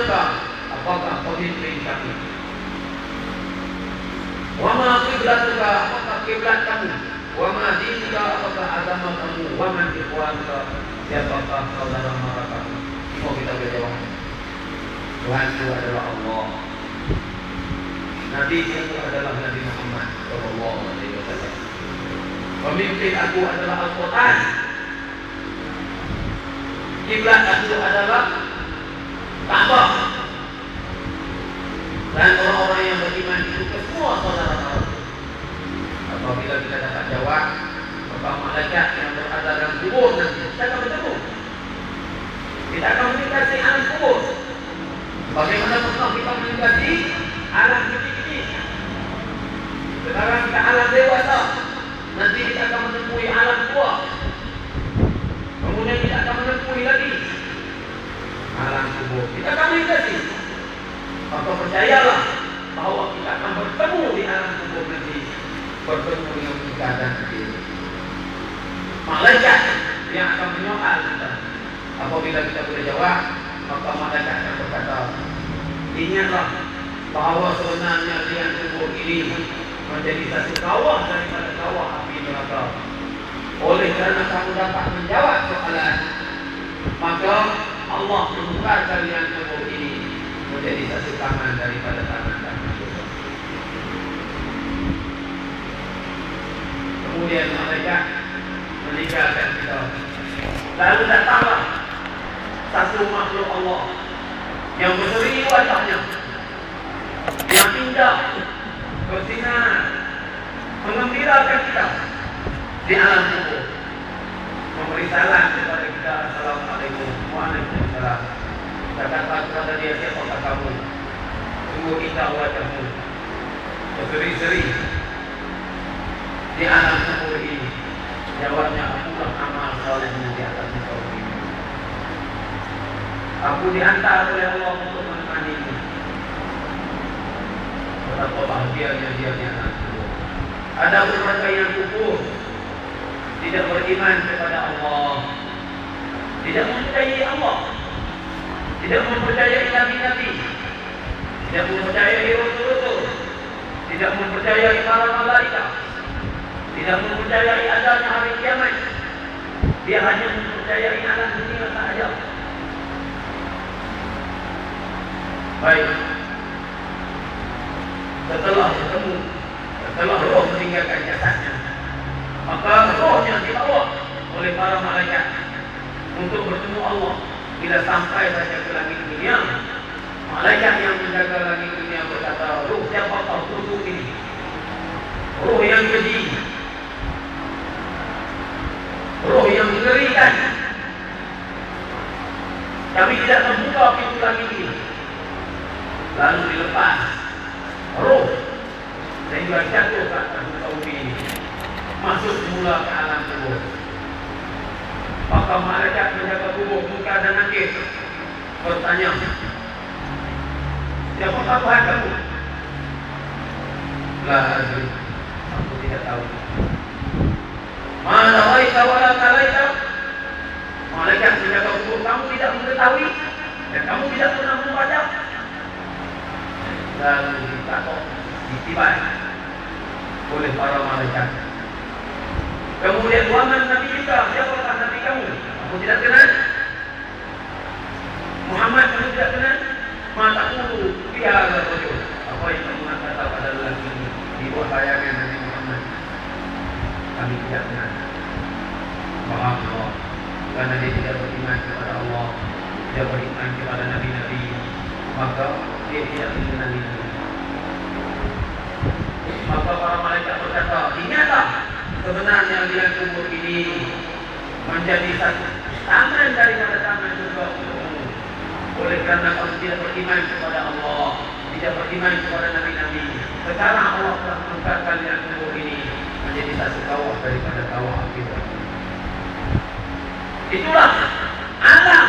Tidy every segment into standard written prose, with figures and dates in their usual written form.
imamuka, apakah pemimpin kami? Wa ma qiblatuka, apakah kiblat kamu? Wa ma dinuka, apakah agama kamu? Wa man ikhwanuka, siapakah saudara mara kamu? Mau kita berjawab. Tuhan itu adalah Allah. Nabi itu adalah Nabi Muhammad sallallahu alaihi wasallam. Pemimpin aku adalah Al-Quran. Kiblat aku adalah Ka'bah. Dan orang-orang yang beriman itu ke semua saudara-saudara. Apabila kita dapat jawab, maka malaikat yang berada dalam kubur nanti kita akan bertemu. Kita akan melintasi alam kubur. Bagaimana pernah kita melintasi alam kecil-kecil. Sekarang kita alam dewasa. Nanti kita akan menemui alam tua. Kemudian kita akan menemui lagi alam kubur. Kita akan melintasi. Maka percayalah bahwa kita akan bertemu di alam kubur nanti. Bertemu dengan kita dan kita. Malaikat yang akan menyoal kita. Apabila kita boleh jawab, maka malaikat akan berkata, ingatlah bahwa sebenarnya liang kubur ini menjadi satu kawah daripada kawah api neraka. Oleh kerana kamu dapat menjawab soalan, maka Allah menukarkan liang kubur ini menjadi satu tangan daripada tangan-tangan dosa. Kemudian malaikat meninggalkan kita. Lalu datanglah satu makhluk Allah yang berseri wajahnya, yang indah, bersinar, mengembirakan kita di alam kubur, memberi salam kepada kita. Assalamualaikum, waalaikumsalam. Katakan kepada dia, siapakah kamu? Sungguh indah wajahmu, berseri-seri di alam kubur ini. Jawabnya, akulah amal salehmu di atas muka bumi. Aku dihantar oleh Allah untuk menemanimu. Betapa bahagianya dia di atas kubur. Ada mereka yang kubur tidak beriman kepada Allah, tidak mempercayai Allah, tidak mempercayai nabi-nabi, tidak mempercayai rasul-rasul, tidak mempercayai para malaikat, tidak mempercayai adanya hari kiamat. Dia hanya mempercayai alam dunia sahaja. Baik. Setelah bertemu, setelah roh meninggalkan jasadnya, maka rohnya dibawa oleh para malaikat untuk bertemu Allah. Bila sampai saja ke langit dunia, malaikat yang menjaga langit dunia berkata, roh siapakah ruh ini? Roh yang keji, roh yang mengerikan. Kami tidak membuka pintu langit ini. Lalu dilepas roh sehingga jatuh ke atas muka bumi ini, masuk semula ke alam kubur. Maka malaikat menjaga kubur muka dan nakir bertanya, siapakah Tuhan kamu? La adri, aku tidak tahu. Mana waita wala talaita. Malaikat menjaga kubur, kamu tidak mengetahui dan kamu tidak pernah membaca. Lalu ditatok, ditibai oleh para malaikat. Kemudian waman nabi juga, siapakah nabi kamu? Aku tidak kenal. Muhammad kamu tidak kenal. Mata dulu biar rajul. Apa yang kamu kata pada lelaki ini? Di bawah bayangan Nabi Muhammad. Kami tidak kenal. Maaf Allah, karena dia tidak beriman kepada Allah, tidak beriman kepada nabi-nabi, maka dia tidak mengenali Nabi. Maka para malaikat berkata, ingatlah sebenarnya liang kubur ini menjadi satu tangan daripada tangan surga untukmu. Oleh kerana kamu tidak beriman kepada Allah, tidak beriman kepada nabi-nabi, sekarang Allah telah menukar liang kubur ini menjadi satu kawah daripada kawah api. Itulah alam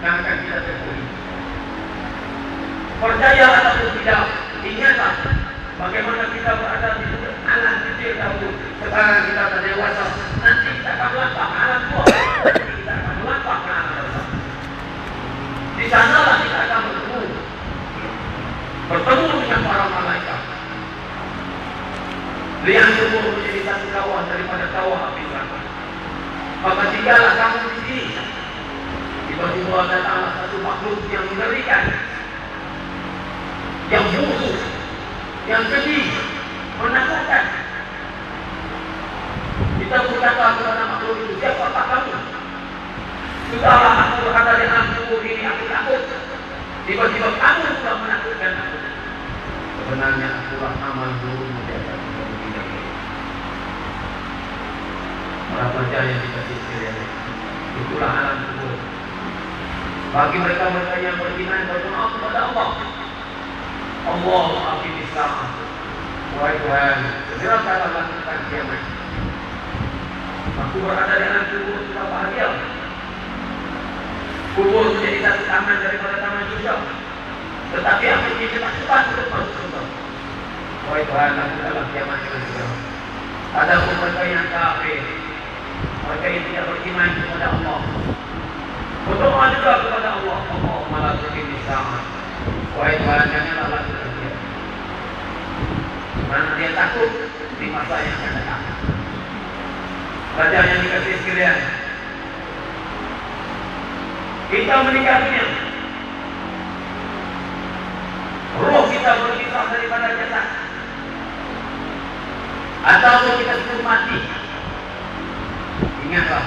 yang akan kita temui. Percaya ataupun tidak, ingatlah bagaimana kita berada di alam kecil dahulu. Sekarang kita sudah dewasa, nanti kita akan melangkah alam tua, nanti kita akan melangkah ke alam besar. Di sanalah kita akan Liang kubur menjadi satu kawah daripada kawah api neraka. Maka tinggallah kamu di sini. Tiba-tiba datanglah satu makhluk yang mengerikan, yang busuk, yang keji, menakutkan. Kita berkata kepada makhluk itu, siapakah kamu? Sudahlah aku berkata di dalam kubur ini, aku takut. Tiba-tiba kamu sudah menakutkan aku. Sebenarnya akulah amal dulu menjaga kita. Para percaya yang dikasih sekalian, itulah alam kubur. Bagi mereka-mereka yang beriman berdoa kepada Allah, Allah aqim Islam. Wahai Tuhan, segerakanlah lakukan kiamat. Aku berada di dalam kubur sudah bahagia. Kubur menjadi satu taman daripada taman surga. Tetapi aku ini cepat-cepat untuk masuk surga. Wahai Tuhan, lakukanlah kiamat dengan segera. Adapun mereka yang kafir, mereka yang tidak beriman kepada Allah, berdoa juga kepada Allah. Allahumma la tuqim as-sa'ah. Wahai Tuhan, janganlah lakukan dia. Karena dia takut di masa yang akan datang. Raja yang dikasih sekalian, kita meninggal dunia, roh kita berpisah daripada jasad, atau kita sudah mati. Ingatlah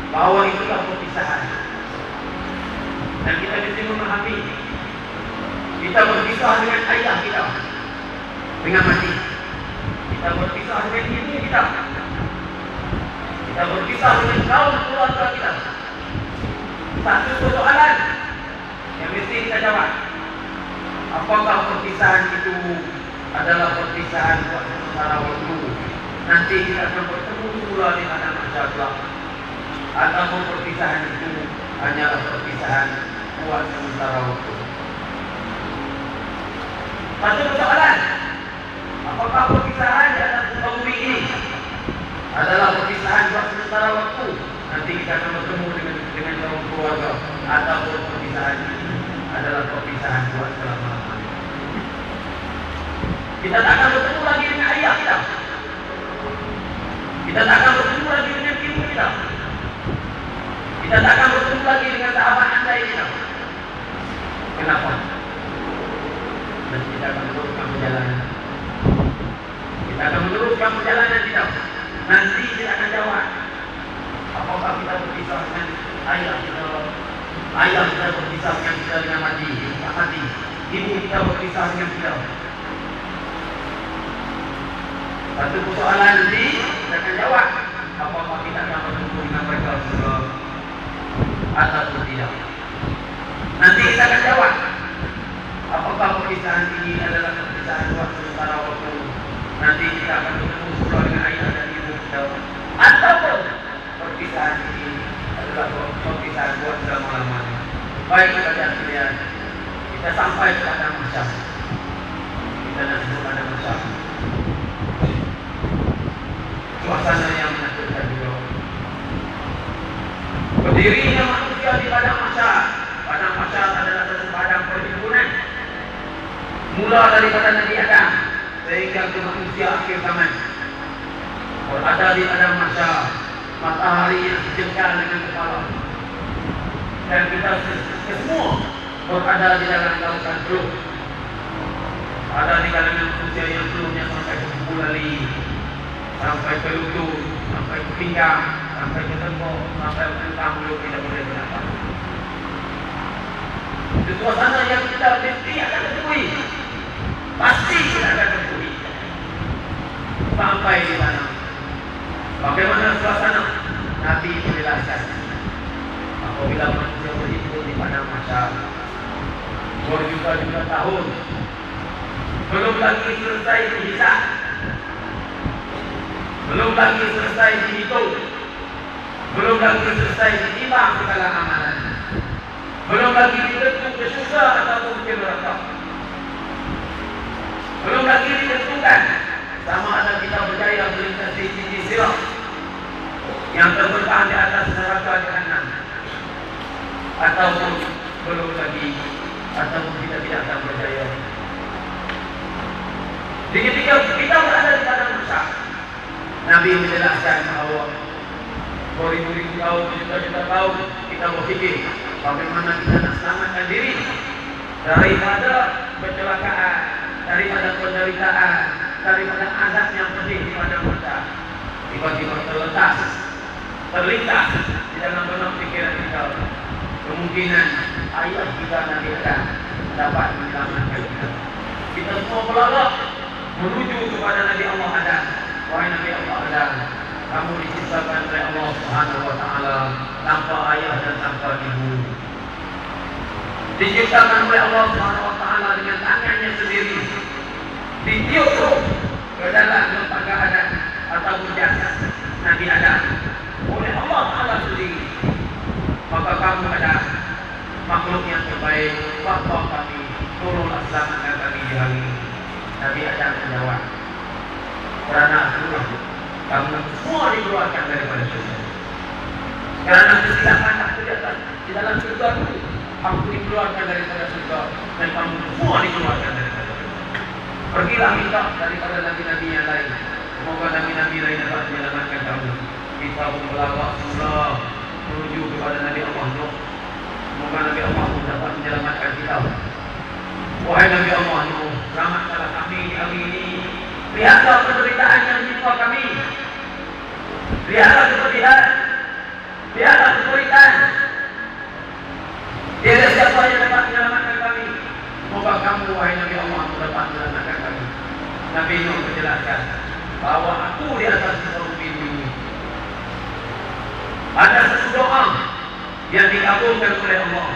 bahwa itulah perpisahan. Dan kita mesti memahami, kita berpisah dengan ayah kita dengan mati. Kita berpisah dengan ibu kita. Kita berpisah dengan kaum keluarga kita. Satu persoalan yang mesti kita jawab, apakah perpisahan itu adalah perpisahan buat sementara waktu? Nanti kita akan bertemu pula di mana masyarakat. Atau perpisahan itu hanyalah perpisahan buat sementara waktu. Satu persoalan, apakah perpisahan di atas muka bumi ini adalah perpisahan buat sementara waktu? Nanti kita akan bertemu dengan kaum keluarga. Atau perpisahan ini adalah perpisahan buat selama-lamanya. Kita tak akan bertemu lagi dengan ayah kita. Kita tak akan bertemu lagi dengan ibu kita. Kita tak akan bertemu lagi dengan sahabat anda kita. Kenapa? Dan kita akan meneruskan perjalanan. Kita akan meneruskan perjalanan kita. Nanti kita akan jawab, apakah kita berpisah dengan ayah kita? Ayah kita berpisah dengan kita dengan mati. Ibu kita berpisah dengan kita. Satu persoalan nanti kita akan jawab, apakah kita akan bertemu dengan mereka semua ataupun tidak. Nanti kita akan jawab, apakah perpisahan ini adalah perpisahan buat sementara waktu? Nanti kita akan bertemu semua dengan ayah dan ibu kita. Ataupun perpisahan ini adalah perpisahan buat selama-lamanya. Baik kepada sekalian, kita sampai kepada masyarakat. Kita nak sebut pada masyarakat. Suasana yang menakutkan juga. Berdirinya manusia di padang mahsyar. Padang mahsyar adalah satu padang perhimpunan, mula daripada Nabi Adam sehingga ke manusia akhir zaman. Berada di padang mahsyar, matahari yang sejengkal dengan kepala, dan kita semua berada di dalam lautan peluh. Ada di kalangan manusia yang peluhnya sampai ke bulali, sampai ke lutut, sampai ke pinggang, sampai ke tembok, sampai ke tentang mulut, tidak boleh bernafas. Itu suasana yang kita mesti akan temui. Pasti kita akan temui. Sampai di sana. Bagaimana suasana? Nabi menjelaskan. Apabila manusia berhimpun di padang mahsyar, berjuta-juta tahun, belum lagi selesai dihisab, belum lagi selesai dihitung, belum lagi selesai ditimbang segala amalan, belum lagi ditentukan ke syurga ataupun ke neraka, belum lagi ditentukan sama ada kita berjaya melintasi sisi sirat yang terbentang di atas neraka jahannam, ataupun belum lagi, ataupun kita tidak akan berjaya. Di ketika kita berada di padang mahsyar, Nabi menjelaskan bahwa beribu-ribu tahun, juta-juta tahun kita berpikir bagaimana kita nak selamatkan diri daripada kecelakaan, daripada penderitaan, daripada azab yang pedih di padang mahsyar. Tiba-tiba terlintas di dalam benak pikiran kita kemungkinan ayah kita Nabi Adam dapat menyelamatkan kita. Kita semua berlagak menuju kepada Nabi Allah Adam. Wahai Nabi Allah Adam, kamu diciptakan oleh Allah Subhanahu wa taala tanpa ayah dan tanpa ibu. Diciptakan oleh Allah Subhanahu wa taala dengan tangannya sendiri. Ditiup roh ke dalam lembaga Adam ataupun jasad Nabi Adam oleh Allah Taala sendiri. Maka kamu adalah makhluk yang terbaik. Bapa kami, tolonglah selamatkan kami di hari ini. Nabi Adam menjawab, kerana akulah kamu semua dikeluarkan daripada surga. Kerana kesilapan aku di dalam surga itu, aku dikeluarkan daripada surga dan kamu semua dikeluarkan daripada surga. Pergilah minta daripada nabi-nabi yang lain. Semoga nabi-nabi lain dapat menyelamatkan kamu. Kita pun berlagak semula menuju kepada Nabi Allah Nuh. Semoga Nabi Allah Nuh dapat menyelamatkan kita. Wahai Nabi Allah Nuh, selamatkanlah kami di hari ini. Lihatlah penderitaan yang menimpa kami. Lihatlah kesedihan. Lihatlah kesulitan. Tiada siapa yang dapat menyelamatkan kami. Semoga kamu, wahai Nabi Allah Nuh, dapat menyelamatkan kami. Nabi Nuh menjelaskan bahwa aku di atas bumi ini ada satu doa yang dikabulkan oleh Allah.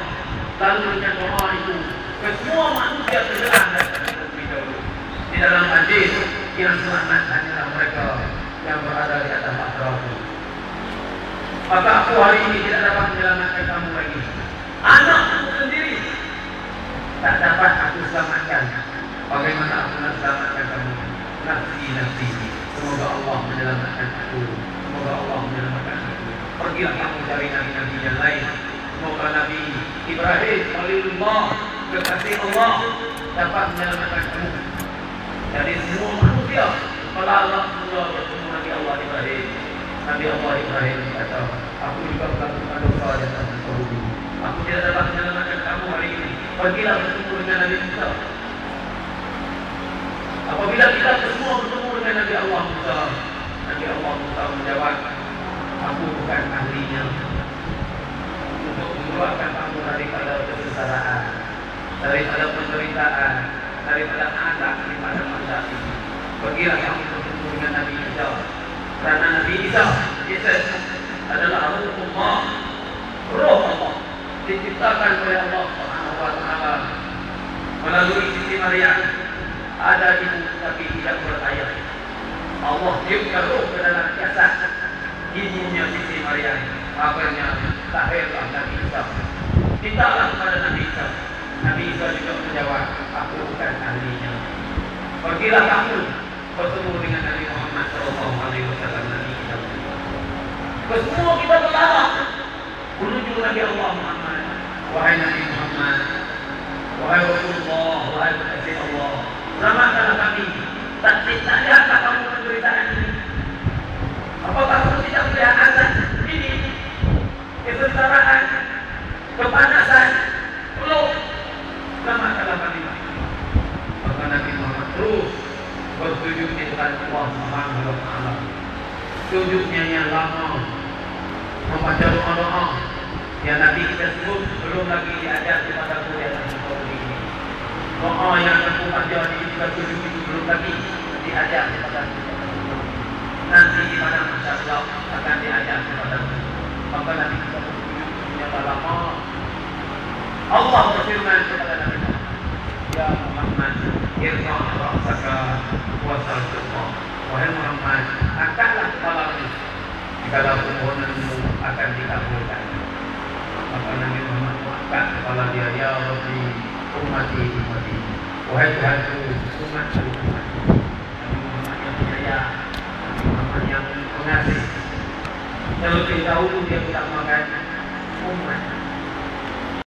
Lalu dengan doa itu semua manusia terjelang di dalam hadis yang selamat hanyalah mereka yang berada di atas bahtera. Maka aku hari ini tidak dapat menyelamatkan kamu lagi. Anakku sendiri tak dapat aku selamatkan. Bagaimana aku nak selamatkan kamu? Nafsi. Semoga Allah menyelamatkan aku. Semoga Allah menyelamatkan aku. Pergilah kamu dari nabi-nabi yang lain. Semoga Nabi Ibrahim Khalilullah, kekasih Allah, dapat menyelamatkan kamu. Jadi semua manusia melawat semula bertemu Nabi Allah Ibrahim. Nabi Allah Ibrahim kata, aku juga melakukan dosa dan tak bersalah. Aku tidak dapat menyelamatkan kamu hari ini. Pergilah bertemu dengan Nabi Musa. Apabila kita semua bertemu dengan Nabi Allah Musa, Nabi Allah Musa menjawab, aku bukan ahlinya untuk mengeluarkan kamu daripada kesengsaraan, daripada penderitaan, daripada azab di padang mahsyar ini. Pergilah kamu bertemu dengan Nabi Isa. Kerana Nabi Isa adalah Ruhullah, Roh Allah, diciptakan oleh Allah Subhanahu wa taala melalui Siti Maryam. Ada ibu tapi tidak berayah. Allah tiupkan roh ke dalam jasad ibunya Siti Maryam. Akhirnya lahirlah Nabi Isa. Mintalah kepada Nabi Isa. Nabi Isa juga menjawab, aku bukan ahlinya. Pergilah kamu bertemu dengan Nabi Muhammad SAW. Nabi Isa. Semua kita berlagak menuju Nabi Allah Muhammad. Wahai Nabi Muhammad, wahai Rasulullah, wahai kekasih Allah, selamatkanlah kami. Tak lihatkah kamu penderitaan ini? Apakah kamu tidak melihat azab ini? Kesengsaraan, kepanasan, belum. Selamatkanlah kami. Maka Nabi Muhammad terus bersujud di depan Allah Subhanahu wa taala. Sujudnya yang lama, membaca doa-doa yang Nabi kita sebut belum lagi diajar kepada kita ini. Doa yang aku baca di kita sujud itu belum lagi diajar kepada kita. Nanti di padang mahsyar akan diajar kepada kita. Maka Nabi kita bersujud yang lama. Allah berfirman kepada Nabi Muhammad, ya Muhammad, irfa' ra'saka wa sal tu'ta. Wahai Muhammad, angkatlah kepalamu jika permohonanmu akan dikabulkan. Maka Nabi Muhammad mengangkat kepala dia, ya Rabbi, ummati. Wahai Tuhanku, umatku. Nabi Muhammad yang penyayang, Nabi Muhammad yang pengasih. Terlebih dahulu dia tidak makan umat.